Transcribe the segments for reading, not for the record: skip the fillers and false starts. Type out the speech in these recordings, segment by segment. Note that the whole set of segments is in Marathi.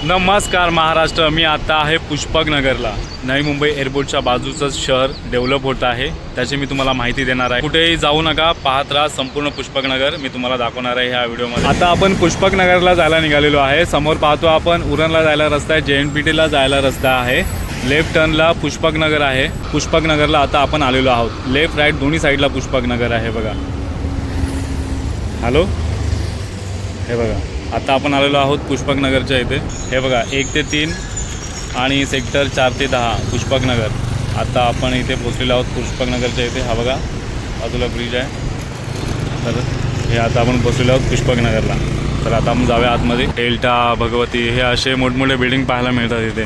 नमस्कार महाराष्ट्र, मी आता आहे पुष्पकनगरला. नवी मुंबई एअरपोर्टच्या बाजूचंच शहर डेव्हलप होत आहे, त्याची मी तुम्हाला माहिती देणार आहे. कुठेही जाऊ नका, पाहत राहा संपूर्ण पुष्पकनगर मी तुम्हाला दाखवणार आहे ह्या व्हिडिओमध्ये. आता आपण पुष्पकनगरला जायला निघालेलो आहे. समोर पाहतो आपण उरणला जायला रस्ता आहे, JNPTला जायला रस्ता आहे. लेफ्ट टर्नला पुष्पकनगर आहे. पुष्पकनगरला आता आपण आलेलो आहोत. लेफ्ट राईट दोन्ही साईडला पुष्पकनगर आहे बघा. हॅलो, हे बघा आता आपण आलेलो आहोत पुष्पकनगरच्या इथे. हे बघा 1 ते 3 आणि सेक्टर 4 ते 10 पुष्पकनगर. आता आपण इथे पोचलेलो आहोत पुष्पकनगरच्या इथे. हा बघा बाजूला ब्रिज आहे. तर हे आता आपण पोचलेलो आहोत पुष्पकनगरला. तर आता आपण जाऊया आतमध्ये. डेल्टा, भगवती हे असे मोठमोठे बिल्डिंग पाहायला मिळतात इथे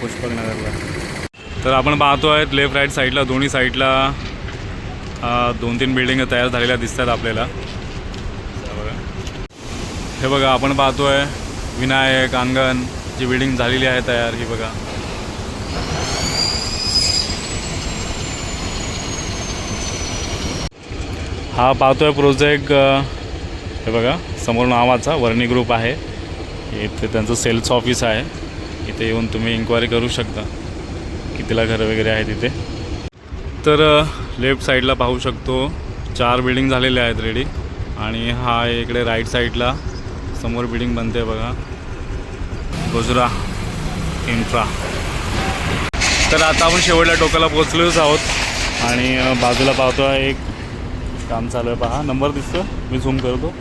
पुष्पकनगरला. तर आपण पाहतो आहेत लेफ्ट राईट साईडला दोन्ही साईडला 2-3 बिल्डिंग तयार झालेल्या दिसतात आपल्याला. हे बघा आपण पाहतो आहे विनायक अंगण जी बिल्डिंग झालेली आहे तयार. ही बघा हा पाहतोय प्रोजेक्ट. हे बघा समोर नावाचा वर्णी ग्रुप आहे. इथे त्यांचं सेल्स ऑफिस आहे. इथे येऊन तुम्ही इन्क्वायरी करू शकता कितीला घरं वगैरे आहेत इथे. तर लेफ्ट साईडला पाहू शकतो 4 बिल्डिंग झालेल्या आहेत रेडी. आणि हा इकडे राईट साईडला समोर बिल्डिंग बनते बघा, गुजरा इन्फ्रा. तर आता आपण शेवटल्या टोकाला पोहोचलोच आहोत. आणि बाजूला पाहतो आहे एक काम चालू आहे. पहा नंबर दिसतो, मी झूम करतो.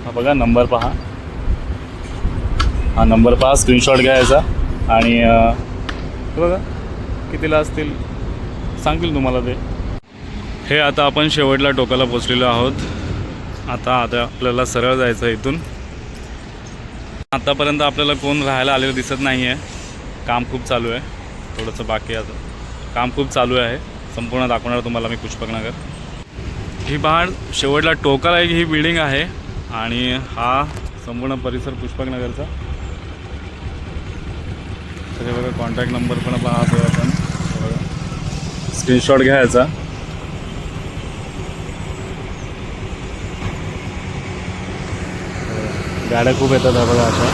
हा बघा नंबर पहा, हा नंबर पहा, स्क्रीनशॉट घ्यायचा. आणि बघा कितीला असतील सांगतील तुम्हाला ते. हे आता आपण शेवटल्या टोकाला पोचलेलो आहोत. आता आपल्याला सरळ जायचं आहे इथून. आतापर्यंत आपल्याला कोण राहायला आलेलं दिसत नाही आहे. काम खूप चालू आहे, थोडंसं बाकी आहे. काम खूप चालू आहे, संपूर्ण दाखवणार तुम्हाला मी पुष्पकनगर. ही पहा शेवटला टोकाला एक ही बिल्डिंग आहे. आणि हा संपूर्ण परिसर पुष्पकनगरचा. तर हे बघा कॉन्टॅक्ट नंबर पण पाहतो आपण, स्क्रीनशॉट घ्यायचा. गाड्या खूप येतात बघा अशा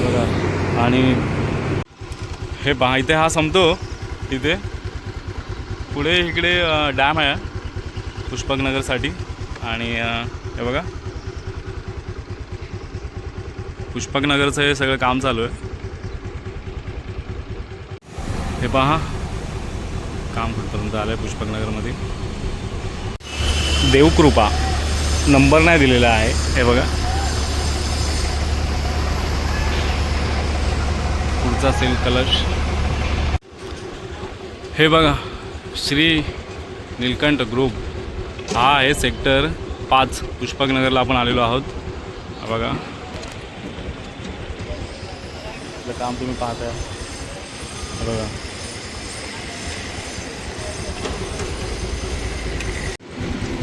बघा. आणि हे पहा इथे हा संपतो. इथे पुढे इकडे डॅम आहे पुष्पकनगरसाठी. आणि हे बघा पुष्पकनगरचं हे सगळं काम चालू आहे. हे पहा काम कुठपर्यंत आलं आहे पुष्पकनगरमध्ये. देवकृपा नंबर नाही दिलेला आहे. हे बघा पुढचा सेल कलश. हे बघा श्री नीलकंठ ग्रुप. हा आहे सेक्टर 5 पुष्पकनगरला आपण आलेलो आहोत. हा बघा आपलं काम तुम्ही पाहताय. बघा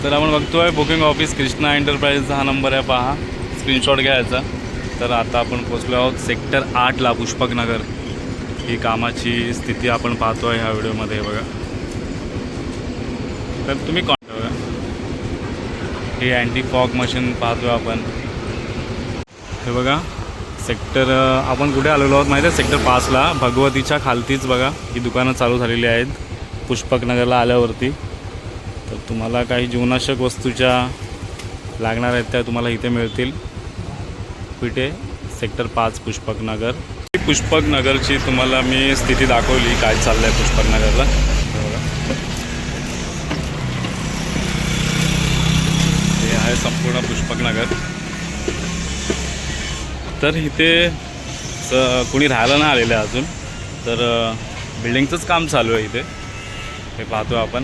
तर आपण बघतोय बुकिंग ऑफिस कृष्णा एंटरप्राइजचा हा नंबर आहे. पहा स्क्रीनशॉट घ्यायचा. तर आता आपण पोचलो आहोत सेक्टर 8ला पुष्पकनगर. ही कामाची स्थिती आपण पाहतोय ह्या व्हिडिओमध्ये. बघा तर तुम्ही बघा हे अँटी फॉग मशीन पाहतोय आपण. हे बघा सेक्टर आपण कुठे आलेलो आहोत माहिती आहे, सेक्टर 5ला भगवतीच्या खालतीच बघा ही दुकानं चालू झालेली आहेत पुष्पकनगरला आल्यावरती. तर तुम्हाला काही जीवनावश्यक वस्तूच्या लागणार आहेत त्या तुम्हाला इथे मिळतील. कुठे सेक्टर 5 पुष्पकनगर. पुष्पकनगरची तुम्हाला मी स्थिती दाखवली काय चाललं आहे पुष्पकनगरला. हे आहे संपूर्ण पुष्पकनगर. तर इथे कोणी राहायला नाही आलेलं आहे अजून. तर बिल्डिंगचंच काम चालू आहे इथे. हे पाहतो आपण.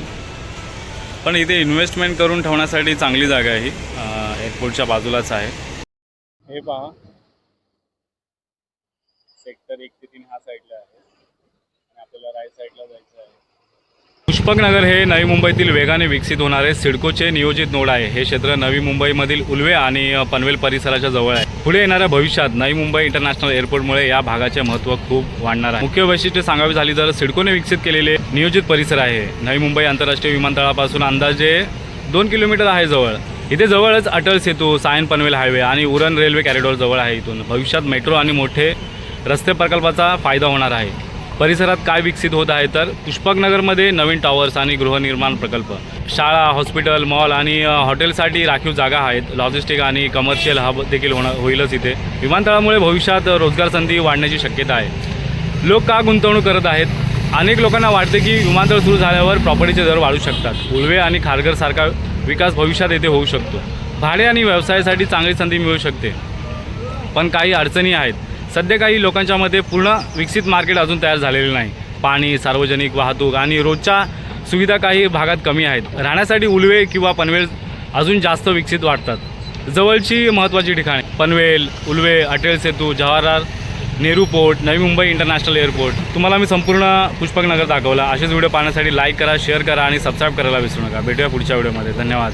पण इथे इन्व्हेस्टमेंट करून ठेवण्यासाठी चांगली जागा आहे. ही एअरपोर्टच्या बाजूलाच आहे. हे पहा सेक्टर 1 ते 3 हा साईडला आहे आणि आपल्याला राईट साईडला जायचं आहे. पुष्पकनगर हे नवी मुंबईतील वेगाने विकसित होणारे सिडकोचे नियोजित नोड आहे. हे क्षेत्र नवी मुंबईमधील उल्वे आणि पनवेल परिसराच्या जवळ आहे. पुढे येणाऱ्या भविष्यात नवी मुंबई इंटरनॅशनल एअरपोर्टमुळे या भागाचे महत्त्व खूप वाढणार आहे. मुख्य वैशिष्ट्ये सांगावी झाली तर सिडकोने विकसित केलेले नियोजित परिसर आहे. नवी मुंबई आंतरराष्ट्रीय विमानतळापासून अंदाजे 2 किलोमीटर आहे जवळ. इथे जवळच अटल सेतू, सायन पनवेल हायवे आणि उरण रेल्वे कॉरिडॉर जवळ आहे. इथून भविष्यात मेट्रो आणि मोठे रस्ते प्रकल्पाचा फायदा होणार आहे. परिसरात काय विकसित होत आहे तर पुष्पकनगरमध्ये नवीन टॉवर्स आणि गृहनिर्माण प्रकल्प, शाळा, हॉस्पिटल, मॉल आणि हॉटेलसाठी राखीव जागा आहेत. लॉजिस्टिक आणि कमर्शियल हब देखील होईलच इथे. विमानतळामुळे भविष्यात रोजगार संधी वाढण्याची शक्यता आहे. लोक का गुंतवणूक करत आहेत? अनेक लोकांना वाटते की विमानतळ सुरू झाल्यावर प्रॉपर्टीचे दर वाढू शकतात. उल्वे आणि खारघरसारखा विकास भविष्यात येथे होऊ शकतो. भाडे आणि व्यवसायासाठी चांगली संधी मिळू शकते, पण काही अडचणी आहेत. सध्या काही लोकांच्या मध्ये पूर्ण विकसित मार्केट अजून तयार झालेले नाही. पाणी, सार्वजनिक वाहतूक आणि रोजच्या सुविधा काही भागात कमी आहेत. राहण्यासाठी उल्वे किंवा पनवेल अजून जास्त विकसित वाटतात. जवळची महत्त्वाची ठिकाणे Panvel, Ulwe, Atal Setu, Jawaharlal Nehru port, Navi Mumbai international airport. तुम्हाला मी संपूर्ण पुष्पकनगर दाखवला. असेच व्हिडिओ पाहण्यासाठी लाईक करा, शेअर करा आणि सबस्क्राईब करायला विसरू नका. भेटूया पुढच्या व्हिडिओमध्ये. धन्यवाद.